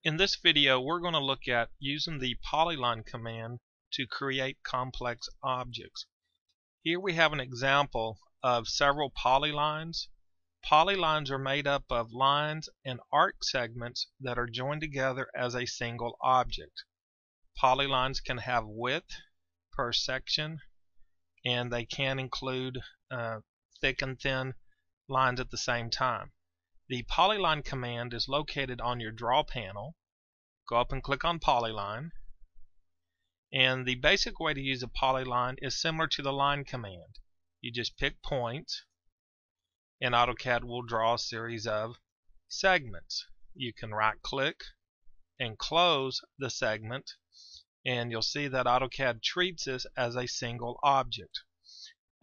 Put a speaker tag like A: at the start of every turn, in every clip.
A: In this video, we're going to look at using the Polyline command to create complex objects. Here we have an example of several polylines. Polylines are made up of lines and arc segments that are joined together as a single object. Polylines can have width per section, and they can include thick and thin lines at the same time. The Polyline command is located on your draw panel. Go up and click on Polyline, and the basic way to use a polyline is similar to the line command. You just pick points, and AutoCAD will draw a series of segments. You can right click and close the segment, and you'll see that AutoCAD treats this as a single object.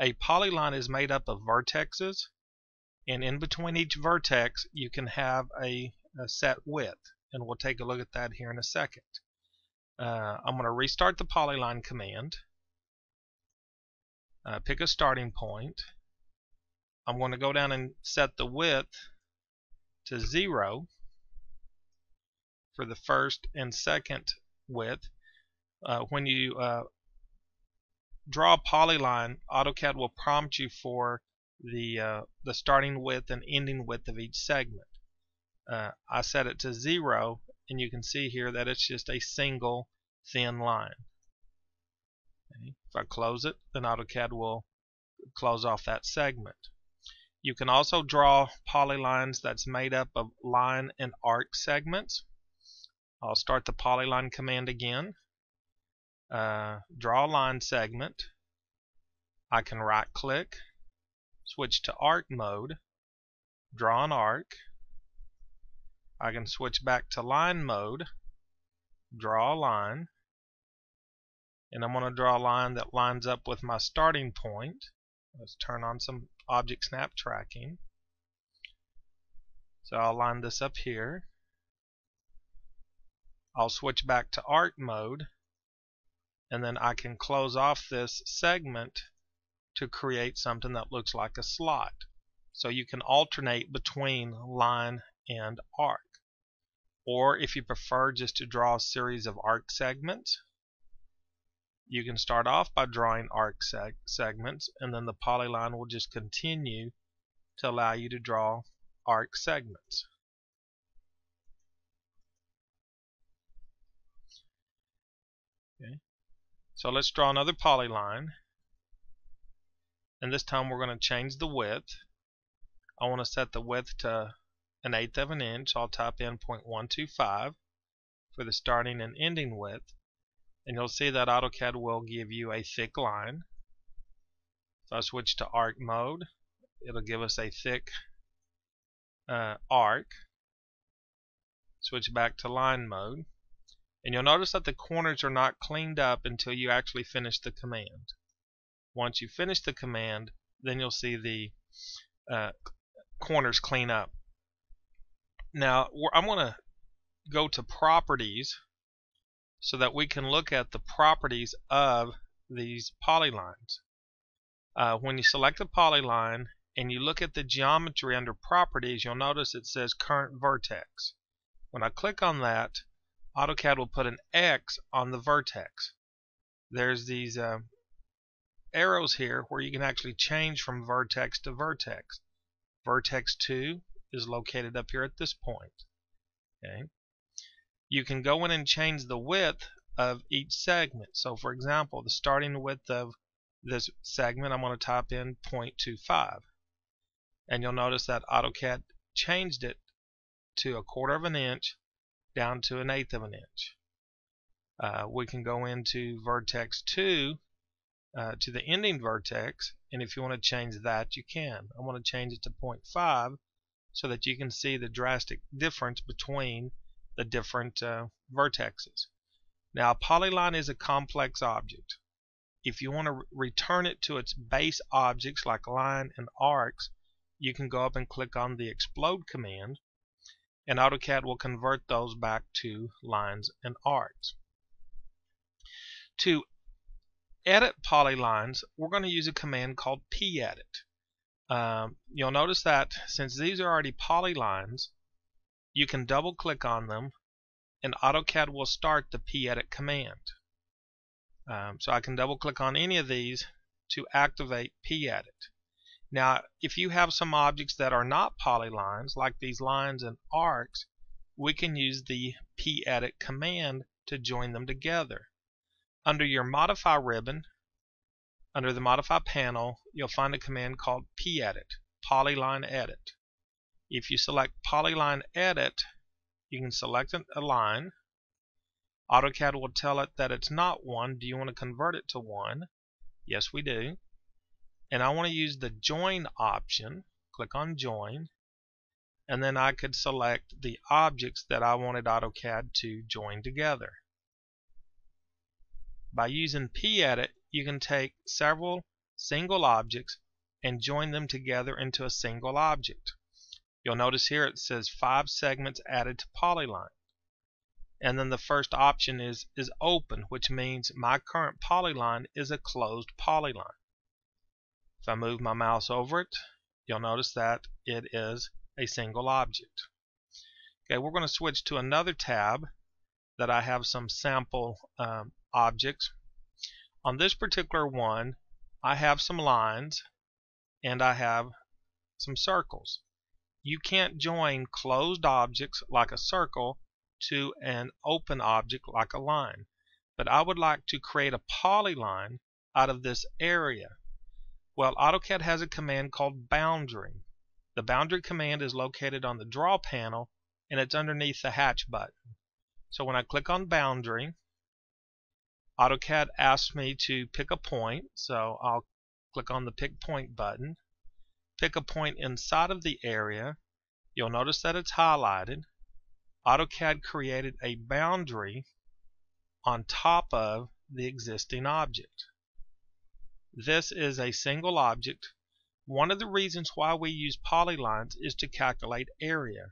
A: A polyline is made up of vertexes, and in between each vertex you can have a set width, and we'll take a look at that here in a second. I'm going to restart the Polyline command, pick a starting point. I'm going to go down and set the width to 0 for the first and second width. When you draw a polyline, AutoCAD will prompt you for the starting width and ending width of each segment. I set it to 0, and you can see here that it's just a single thin line. Okay. If I close it, then AutoCAD will close off that segment. You can also draw polylines that's made up of line and arc segments. I'll start the Polyline command again. Draw a line segment. I can right click, switch to arc mode, draw an arc. I can switch back to line mode, draw a line, and I'm going to draw a line that lines up with my starting point. Let's turn on some object snap tracking. So I'll line this up here. I'll switch back to arc mode, and then I can close off this segment to create something that looks like a slot. So you can alternate between line and arc. Or if you prefer just to draw a series of arc segments, you can start off by drawing arc segments, and then the polyline will just continue to allow you to draw arc segments. Okay. So let's draw another polyline, and this time we're going to change the width. I want to set the width to 1/8 of an inch. I'll type in 0.125 for the starting and ending width, and you'll see that AutoCAD will give you a thick line. If I switch to arc mode, it'll give us a thick arc. Switch back to line mode, and you'll notice that the corners are not cleaned up until you actually finish the command. Once you finish the command, then you'll see the corners clean up. Now I'm going to go to properties so that we can look at the properties of these polylines. When you select a polyline and you look at the geometry under properties, you'll notice it says current vertex. When I click on that, AutoCAD will put an X on the vertex. There's these arrows here where you can actually change from vertex to vertex. Vertex 2 is located up here at this point. Okay. You can go in and change the width of each segment. So for example, the starting width of this segment, I'm going to type in 0.25, and you'll notice that AutoCAD changed it to 1/4 of an inch down to 1/8 of an inch. We can go into vertex 2 to the ending vertex, and if you want to change that, you can. I want to change it to 0.5 so that you can see the drastic difference between the different vertexes. Now, a polyline is a complex object. If you want to return it to its base objects like line and arcs, you can go up and click on the explode command, and AutoCAD will convert those back to lines and arcs. To edit polylines, we're going to use a command called pedit. You'll notice that since these are already polylines, you can double click on them and AutoCAD will start the P-edit command. So I can double click on any of these to activate P-edit. Now if you have some objects that are not polylines, like these lines and arcs, we can use the P-edit command to join them together. Under your Modify ribbon, under the Modify panel, you'll find a command called P-edit, Polyline Edit. If you select Polyline Edit, you can select a line. AutoCAD will tell it that it's not 1. Do you want to convert it to 1? Yes, we do. And I want to use the Join option. Click on Join. And then I could select the objects that I wanted AutoCAD to join together. By using P-edit, you can take several single objects and join them together into a single object. You'll notice here it says 5 segments added to Polyline. And then the first option is open, which means my current polyline is a closed polyline. If I move my mouse over it, you'll notice that it is a single object. Okay, we're going to switch to another tab that I have some sample objects. On this particular one, I have some lines and I have some circles. You can't join closed objects like a circle to an open object like a line. But I would like to create a polyline out of this area. Well, AutoCAD has a command called boundary. The boundary command is located on the draw panel and it's underneath the hatch button. So when I click on boundary, AutoCAD asks me to pick a point, so I'll click on the pick point button, pick a point inside of the area. You'll notice that it's highlighted. AutoCAD created a boundary on top of the existing object. This is a single object. One of the reasons why we use polylines is to calculate area.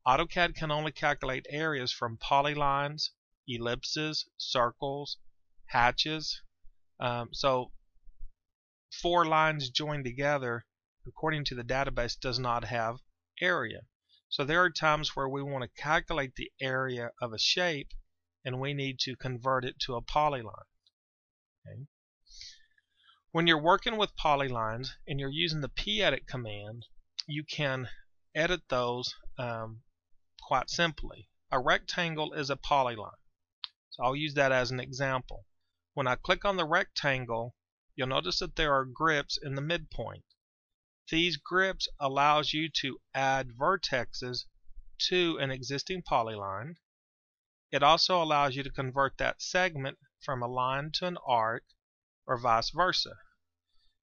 A: AutoCAD can only calculate areas from polylines, ellipses, circles, hatches. So 4 lines joined together, according to the database, does not have area. So there are times where we want to calculate the area of a shape and we need to convert it to a polyline. Okay. When you're working with polylines and you're using the P-edit command, you can edit those quite simply. A rectangle is a polyline. So I'll use that as an example. When I click on the rectangle, you'll notice that there are grips in the midpoint. These grips allows you to add vertexes to an existing polyline. It also allows you to convert that segment from a line to an arc or vice versa.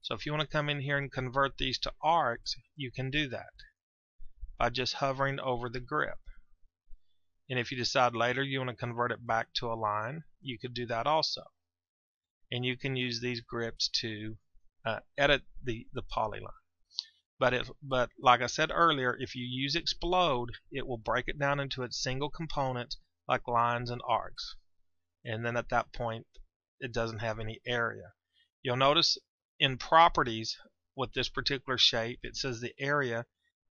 A: So if you want to come in here and convert these to arcs, you can do that by just hovering over the grip. And if you decide later you want to convert it back to a line, you could do that also. And you can use these grips to edit the polyline. But like I said earlier, if you use explode, it will break it down into its single component like lines and arcs. And then at that point, it doesn't have any area. You'll notice in properties with this particular shape, it says the area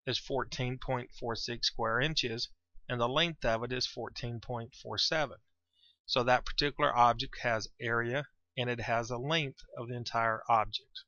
A: is 14.46 square inches and the length of it is 14.47. So that particular object has area and it has a length of the entire object.